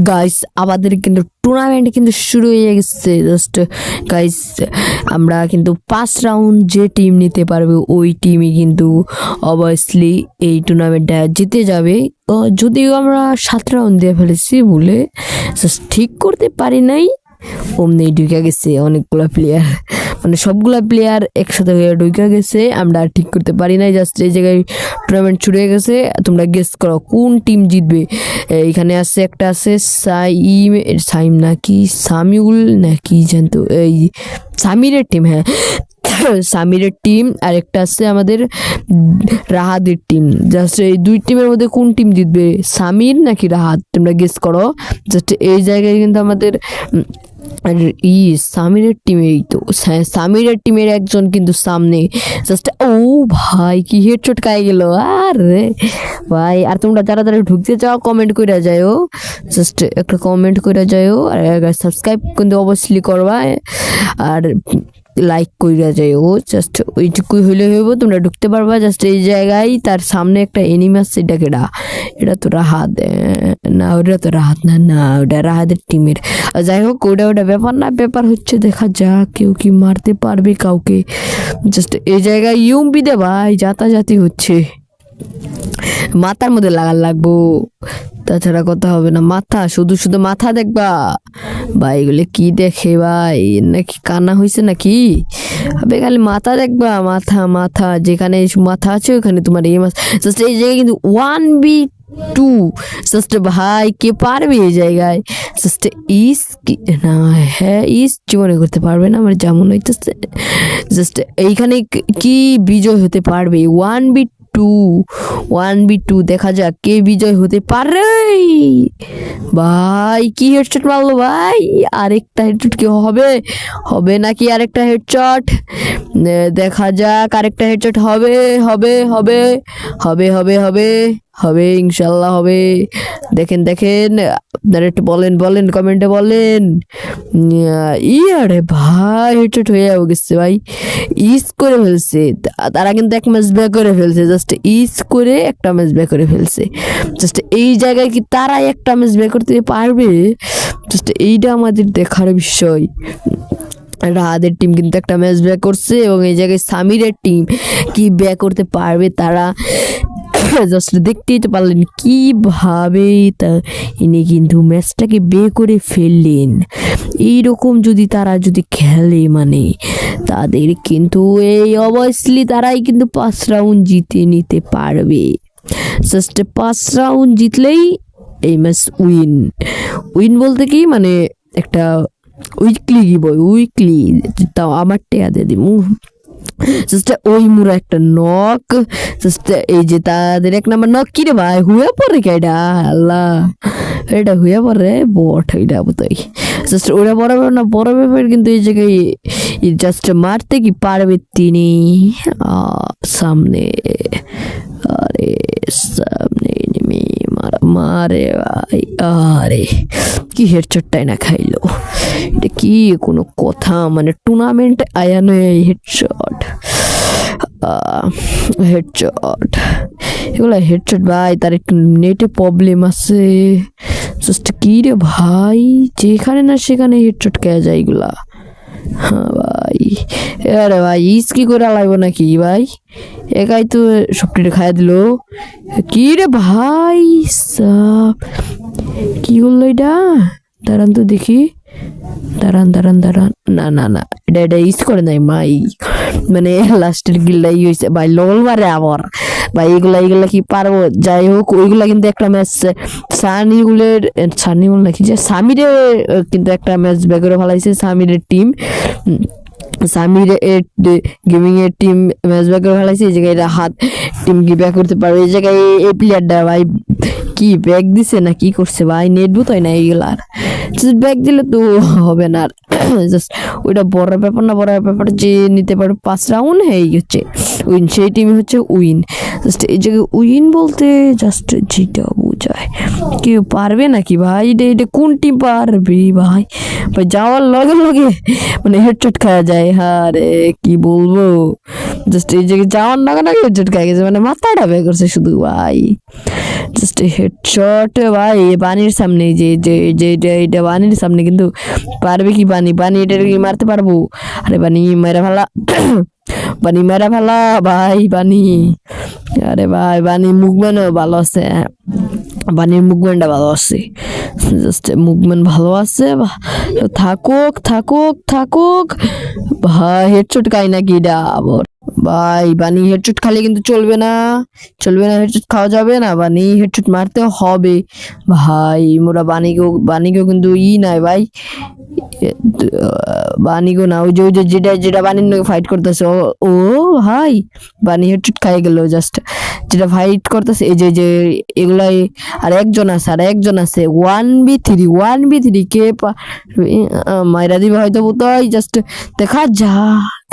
Guys আমাদের কিন্তু tournament কিন্তু শুরু হয়ে গেছে। জাস্ট গাইস আমরা কিন্তু 5 রাউন্ড যে টিম নিতে পারবে ওই টিমই কিন্তু অবভিয়াসলি এই টুর্নামেন্টটা জিতে যাবে। যদিও আমরা 7 রাউন্ড দিয়ে ফেলেছি বলে জাস্ট ঠিক করতে পারি নাই, অমনি ঢুকে গেছে অনেকগুলো প্লেয়ার, মানে সবগুলা প্লেয়ার একসাথে হয়ে ঢুকে গেছে। আমরা আর ঠিক করতে পারি নাই। জাস্ট এই জায়গায় টুর্নামেন্ট শুরু হয়ে গেছে। তোমরা গেস করো কোন টিম জিতবে। এখানে আছে একটা আছে সাইম নাকি সামিউল নাকি জানতো, এই সামিরের টিম, হ্যাঁ সামিরের টিম। আর একটা আছে আমাদের রাহাদের টিম। জাস্ট এই দুই টিমের মধ্যে কোন টিম জিতবে, সামির নাকি রাহাত, তোমরা গেস করো। জাস্ট এই জায়গায় কিন্তু আমাদের সামিরের টিমেই তো, সামিরের টিমের একজন কিন্তু সামনে। জাস্ট ও ভাই কি হেডশট খাই গেল। আরে ভাই, আর তোমরা যারা যারা ঢুকতে চাও কমেন্ট করে যাও, জাস্ট একটা কমেন্ট করে যাও, আর সাবস্ক্রাইব কিন্তু অবশ্যই করবা, আর লাইক কইরা যাও। জাস্ট ওইটুকুই হইলে হইব, তোমরা ঢুকতে পারবা। জাস্ট এই জায়গায় তার সামনে একটা এনিমি আছে, এটা কেডা, এটা তো রাহাত না, ওটা তো রাহাত না, না ওটা রাহাতের টিমের। যাই হোক ওটা ব্যাপার না, ব্যাপার হচ্ছে দেখা যাক কেউ কি মারতে পারবে কাউকে। জাস্ট এই জায়গায় ইউএমপি দে ভাই যাতাযাতি হচ্ছে, মাথার মধ্যে লাগার লাগবো, তাছাড়া কথা হবে না। মাথা শুধু শুধু মাথা দেখবা ভাই, এগুলো কি দেখে ভাই, নাকি কানা হয়েছে নাকি, হবে খালি মাথা দেখবা, মাথা মাথা যেখানে মাথা আছে ওখানে তোমার এই মাছ। জাস্ট এই জায়গায় কিন্তু 1v2, জাস্ট ভাই কে পারবে এই জায়গায়। জাস্ট ইস না, হ্যাঁ ইস জীবনে করতে পারবে না আমার যেমন হইতেছে। জাস্ট এইখানে কি বিজয় হতে পারবে, 1v2 দেখা যাক কে বিজয় হতে পারে। ভাই কি হেডশট মারলো ভাই, আরেকটা হেডশট কি হবে, হবে নাকি আরেকটা হেডশট, দেখা যাক আরেকটা হেডশট হবে হবে হবে হবে হবে হবে হবে ইনশাল্লাহ হবে। দেখেন দেখেন, আপনারা একটু বলেন বলেন কমেন্টে বলেন। আরে ভাই হেডশট হয়ে গেছে ভাই, ইস করে ফেলছে তারা, কিন্তু এক ম্যাচ ব্যাক করে ফেলছে। জাস্ট ইস করে একটা ম্যাচ ব্যাক করে ফেলছে। জাস্ট এই জায়গায় কি তারাই একটা ম্যাচ ব্যাক করতে পারবে, জাস্ট এইটা আমাদের দেখার বিষয়। রাহাদের টিম কিন্তু একটা ম্যাচ ব্যাক করছে, এবং এই জায়গায় সামিরের টিম কি ব্যাক করতে পারবে তারা, জাস্ট দেখতেই তো পারলেন কিভাবে তা ইনি কিন্তু ম্যাচটাকে বে করে ফেললেন। এইরকম যদি তারা যদি খেলে, মানে তাদের কিন্তু এই অবভিয়াসলি তারাই কিন্তু 5 রাউন্ড জিতে নিতে পারবে। জাস্ট 5 রাউন্ড জিতলেই এই ম্যাচ উইন। উইন বলতে কি মানে একটা উইকলি কি বই, উইকলি তাও আমার টেয়া দিয়ে দিব। জাস্ট ওই মুরা একটা নক, জাস্ট এই যে তাদের 1 নাম্বার নক। কি রে ভাই হুয়ে পড়ে কে এটা, আল্লাহ এটা হুয়ে পড়ে বট এটা বোধহয়। জাস্ট ওরা বড় না বড় ব্যাপার, কিন্তু এই জায়গায় জাস্ট মারতে কি পারবে তিনি সামনে, আরে সামনে নেমে মারে ভাই, আরে কি হেডশটটাই না খাইলো, এটা কি কোনো কথা, মানে টুর্নামেন্টে আয়ানো হেডশট হেডশট এগুলো হেডশট ভাই, তার একটু নেটে প্রবলেম আছে। জাস্ট কি রে ভাই, যেখানে না সেখানে হেডশট খেয়ে যায় এগুলা। হ্যাঁ ভাই, আরে ভাই ইস কি করে লাগবো নাকি ভাই, একাই তো সবটি খাইয়া দিল। কি রে ভাই সাব, কি করলো এটা, দাঁড়ান তো দেখি, দাঁড়ান দাঁড়ান দাঁড়ান, না না না এটা ইস করে নাই ভাই, মানে লাস্টের গিল্লাই হয়েছে ভাই, লোল মারে আবার ভাই, এগুলা কি পারবো। যাই হোক ওইগুলা কিন্তু একটা ম্যাচ সানিউল নাকি যে সামিরের কিন্তু একটা ম্যাচ ব্যাক করে ফেলাইছে সামিরের টিম, সামির গেমিং এর টিম ম্যাচ ব্যাক করে ফেলাইছে। এই জায়গায় হাত টিম কি ব্যাক করতে পারবে, এই জায়গায় এই প্লেয়ারটা ভাই কি ব্যাক দিছে না কি করছে ভাই, নেট বুত হয় না এইগুলার, ব্যাক দিলে তো হবে না। জাস্ট ওইটা বড় ব্যাপার না, বড় ব্যাপার যে নিতে পারবে 5 রাউন্ড এই হচ্ছে উইন, সেই টিম হচ্ছে উইন। জাস্ট এই জায়গায় উইন বলতে জাস্ট যেটা বোঝায় কেউ পারবে নাকি ভাই, এটা কোন টিম পারবে ভাই, ভাই যাওয়ার লগে লগে মানে হেডশট খাওয়া যায়। হ্যাঁ রে কি বলবো, জাস্ট এই জায়গায় যাওয়ার লগে লগে হেডশট খাওয়া গেছে, মানে মাথাটা বের করছে শুধু ভাই। জাস্ট হেডশট ভাই বানির সামনে, যে যে যে এটা বানির সামনে, কিন্তু পারবে কি বানি? বানি এটাকে কি মারতে পারবো? আরে বানি মেরে ফেলা, বানি মেরে ফেলা ভাই বানি। আরে ভাই বানি মুভমেন্টও ভালো আছে, বানির মুভমেন্টটা ভালো আছে, জাস্ট মুভমেন্ট ভালো আছে। থাকুক থাকুক থাকুক ভাই, হেডশট খাই নাকি এটা আবার? ভাই বানি হেডশট খালি কিন্তু চলবে না, চলবে না, হেডশট খাওয়া যাবে না, বানি হেডশট মারতে হবে ভাই। মোরা বানিকেও কিন্তু নাই ভাই, বানিগো না, ওই যে যেটা যেটা বানির নাকি ফাইট করতেছে, ও ভাই বানি হেডশট খাই গেল জাস্ট, যেটা ফাইট করতেছে এই যে যে এগুলাই। আর একজন আছে 1v3 কে মাইরা দিবে হয়তো বোধহয়, জাস্ট দেখা যাক।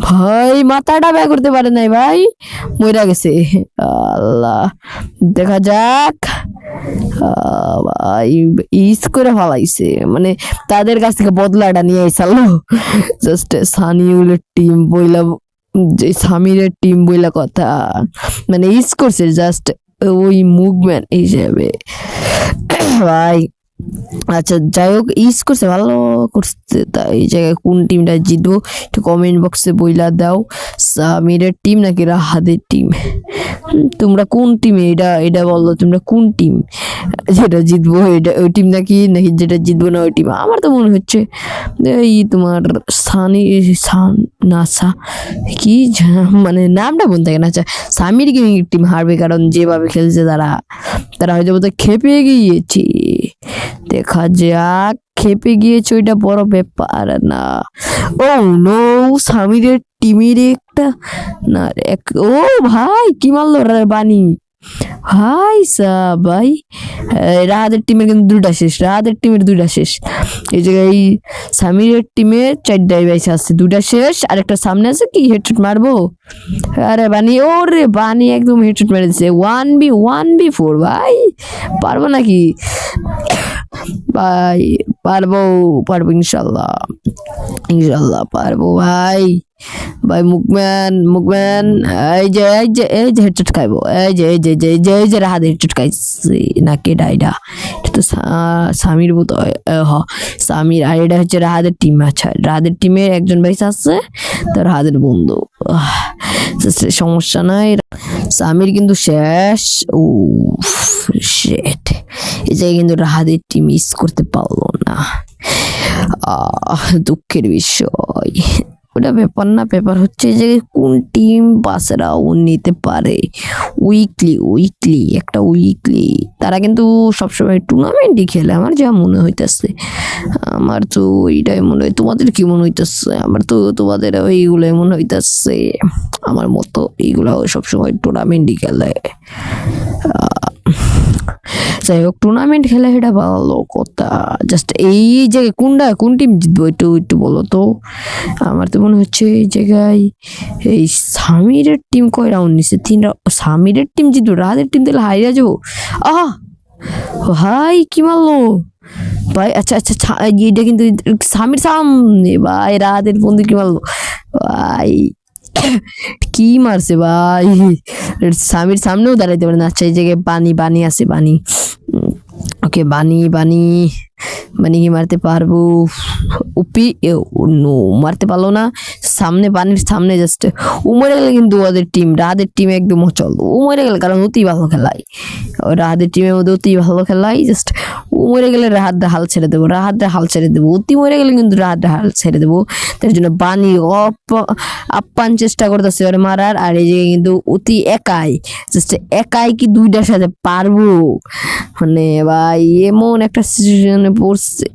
ভাই মাথাটা ব্যয় করতে পারে নাই ভাই, মইরা গেছে। আল্লাহ, দেখা যাক। ভাই ইস করে ফালাইছে, মানে তাদের কাছ থেকে বদলাটা নিয়ে আইসালো। জাস্ট সানিউলের টিম বইলা, যে সামিরের টিম বইলা কথা, মানে ইস করছে জাস্ট ওই মুভমেন্ট হিসেবে ভাই। আচ্ছা যাই হোক, ইস করছে, ভালো করছে। তা এই জায়গায় কোন টিমটা জিতবো একটু কমেন্ট বক্সে বইলা দাও। সামিরের টিম নাকি রাহাদের টিম? তোমরা কোন টিমে, এটা এটা বলো, তোমরা কোন টিম যেটা জিতবো? এটা ওই টিম নাকি নাকি যেটা জিতবো না ওই টিম? আমার তো মনে হচ্ছে এই তোমার কি মানে নামটা বলতে থাকে না। আচ্ছা সামির গেমিং টিম হারবে, কারণ যেভাবে খেলছে তারা তারা হয়তো বোধহয় খেপে গিয়েছে। দেখা যাক, খেপে গিয়েছে ওইটা বড় ব্যাপার না। ও নো, সামিরের টিমের একটা না ও ভাই কি মারলো বানি ভাই সাব ভাই। রাহাদের টিমের কিন্তু দুইটা শেষ, এই জায়গায় সামিরের টিমের 4টাই বাইস আছে, 2টা শেষ, আর একটা সামনে আছে। কি হেডশট মারবো? আরে বানি, ওরে বানি একদম হেডশট মেরে দিছে। 1v4 ভাই, পারবো নাকি ভাই? পারবো ইনশাল্লাহ পারবো ভাই। ভাই মুভমেন্ট এই যে হেডশট খাইবো, এই যে রাহাত হেডশট খাইছে নাকি? এটা তো সামির বোধ হয়, সামির। আর এটা হচ্ছে রাহাদের টিম। আচ্ছা রাহাদের টিমের একজন ভাইস আছে, তো রাহাদের বন্ধু, সমস্যা নাই। সামির কিন্তু শেষ। ও শিট, এই জায়গায় কিন্তু রাহাদের টিম মিস করতে পারলো না, দুঃখের বিষয়। ওটা ব্যাপার না, ব্যাপার হচ্ছে যে কোন টিম বাসরা নিতে পারে উইকলি একটা উইকলি। তারা কিন্তু সবসময় টুর্নামেন্টই খেলে, আমার যা মনে হইতেছে। আমার তো এইটাই মনে হয়, তোমাদের কি মনে হইতেছে? আমার তো তোমাদের ওইগুলোই মনে হইতেছে, আমার মতো এইগুলো সবসময় টুর্নামেন্টই খেলে। যাই হোক, টুর্নামেন্ট খেলে সেটা ভালো কথা। জাস্ট এই জায়গায় কোন টিম জিতবো একটু বলো তো। আমার তো মনে হচ্ছে এই জায়গায় এই সামিরের টিম কয় রাউন্ড নিচ্ছে? 3 রাউন্ড। সামিরের টিম জিতবো, রাহাদের টিম তাহলে হারিয়ে যাবো। ভাই কি মারলো ভাই? আচ্ছা এটা কিন্তু সামির সামনে ভাই, রাহাদের বন্ধু কি মারলো ভাই? কি মারছে ভাই? সামির সামনেও দাঁড়াইতে পারে না। আচ্ছা এই জায়গায় বানি আছে, ওকে বানি কি মারতে পারবো? উপি নো, মারতে পারলো না। বানির সামনে জাস্ট ও মরে গেলে কিন্তু ওদের টিম, রাহাদের টিম একদম অচল। ও মরে গেলে, কারণ অতি ভালো খেলায়, রাহাদের টিমের মধ্যে অতি ভালো খেলায়। জাস্ট ও মরে গেলে রাহাদের হাল ছেড়ে দেবো, অতি মরে গেলে কিন্তু রাহাদের হাল ছেড়ে দেবো। তার জন্য বানি আপ্যান চেষ্টা করতেছে ওরে মারার। আর এই জায়গায় কিন্তু অতি একাই কি 2টার সাথে পারবো? মানে ভাই এমন একটা সিচুয়েশনে পড়ছে,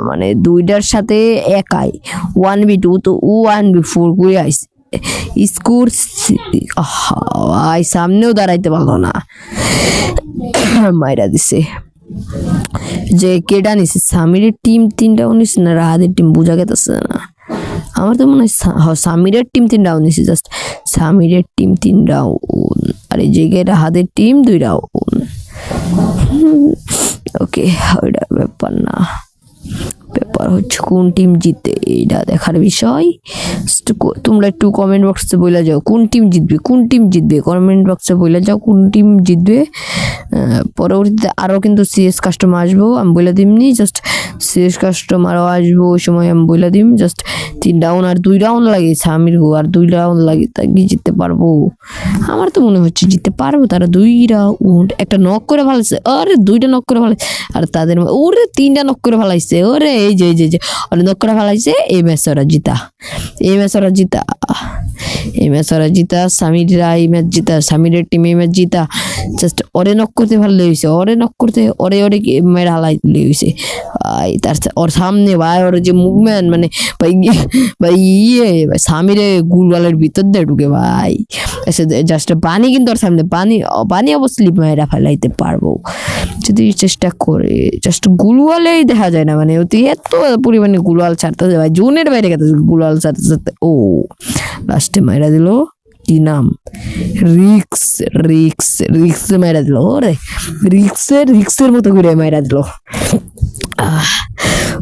মানে 2টার সাথে একাই 1v2, তো 1v4 করে আইছে স্কোর। ভাই সামনেও দাঁড়াইতে পারলো না, মাইরা দিছে। যে কেডা নিছে? সামিরের টিম 3টা নিছে না রাহাদের টিম? বোঝা গেছে না। আমার তো মনে হয় সামিরের টিম 3 রাউন্ড নিছে, জাস্ট সামিরের টিম 3 রাউন্ড, আর এই জায়গায় রাহাদের টিম 2 রাউন্ড। ওকে, ওইটা ব্যাপার না। এরপর হচ্ছে কোন টিম জিতে এটা দেখার বিষয়। তোমরা একটু কমেন্ট বক্সে বলে যাও কোন টিম জিতবে, কোন টিম জিতবে, কমেন্ট বক্সে বলে যাও কোন টিম জিতবে। পরবর্তীতে আরও কিন্তু সিএস কাস্টমার আসবো, আমি বলে দিমনি, জাস্ট সিএস কাস্টমারও আসবো ওই সময় আমি বলে দিম। জাস্ট 3 রাউন্ড আর 2 রাউন্ড লাগে, সামির গো আর 2 রাউন্ড লাগে, তা কি জিততে পারবো? আমার তো মনে হচ্ছে জিততে পারবো। তারা 2 রাউন্ড একটা নক করে ফেলাইছে, আরে 2টা নক করে ফেলাইছে, আর তাদের ওরে 3টা নক করে ফেলাইছে, ওরে এই যে ওরে নক করে ফেলাইছে। এই ম্যাচ ওরা জিতা, এই ম্যাচ ওরা জিতা, এই ম্যাচ ওরা জিতা, সামিররা এই ম্যাচ জিতা, সামিরের টিম এই ম্যাচ জিতা। জাস্ট ওরে নক করতে ভালো হয়েছে, ওরে নক করতে ওরে মেরে হালাই হয়েছে ভাই। তার ওর সামনে ভাই ওর যে মুভমেন্ট মানে ভাই ভাই ভাই সামিরে গুলওয়ালের ভিতর দিয়ে ঢুকে ভাই। জাস্ট পানি কিন্তু ওর সামনে পানি অবশ্যই মেয়েরা ফেলাইতে পারবো যদি চেষ্টা করে। জাস্ট গুলওয়ালেই দেখা যায় না, মানে অতি এত পরিমাণে গুলওয়াল ছাড়তে ভাই, জোনের বাইরে গেছে গুলওয়াল ছাড়তে। ও লাস্টে মেয়েরা দিল কি নাম, রিক্স মেরা দিল, ওরে রিক্সের মতো ঘুরে মেরা দিল।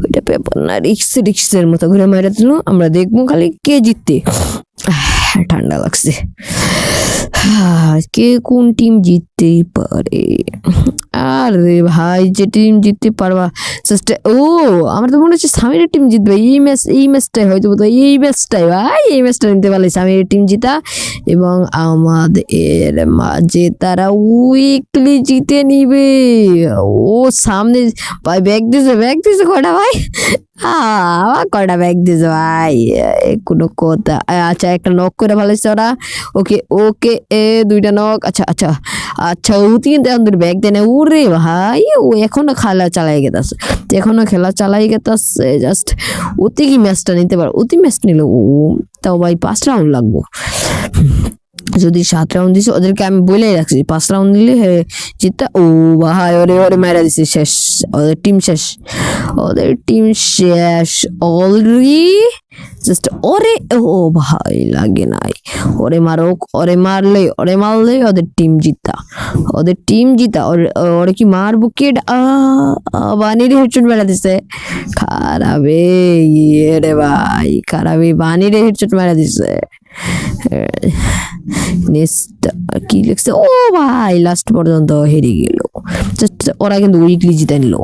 ওইটা পেপার না, রিক্সের মতো ঘুরে মেরা দিল। আমরা দেখবো খালি কে জিততে। ঠান্ডা লাগছে, কে কোন টিম জিততে পারে। আরে ভাই যে টিম জিততে পারবা ও আমার তো মনে হচ্ছে সামিরের টিম জিতবে এই ম্যাচটাই হয়তো, এই ম্যাচটাই ভাই, এই ম্যাচটা নিতে পারলে সামিরের টিম জিতা এবং আমাদের মাঝে তারা উইকলি জিতে নিবে। ও সামনে ভাই ব্যাগ দিছে কটা ভাই, আমার কটা ব্যাগ দিছে ভাই, কোনো কথা। আচ্ছা একটা নক করে ফেলেছে ওরা, ওকে ওকে 2টা নক। আচ্ছা ও কিন্তু আমাদের ব্যাগ দেয় না। ওরে ভাই ও এখনো খেলা চালাই গেতাছে, জাস্ট ওতে কি ম্যাচটা নিতে পারো, অতি ম্যাচ নিল ও তাও ভাই 5 রাউন্ড লাগবো। যদি 7 রাউন্ড দিছে ওদেরকে আমি বলেই রাখছি 5 রাউন্ড দিলে জিতটা। ও ভাই ওরে মেরা দিছে, শেষ ওদের টিম শেষ অলরেডি। জাস্ট ওরে ও ভাই লাগে নাই, ওরে মারলে ওদের টিম জিতা। ওরে কি মারবো কে বানিরে হেডশট মেরা দিছে, খারাপে রে ভাই, খারাপে বানিরে হেডশট মেরা দিছে। কি লিখছে ও ভাই লাস্ট পর্যন্ত হেরে গেল, ওরা কিন্তু উইকলি জিতে নিল।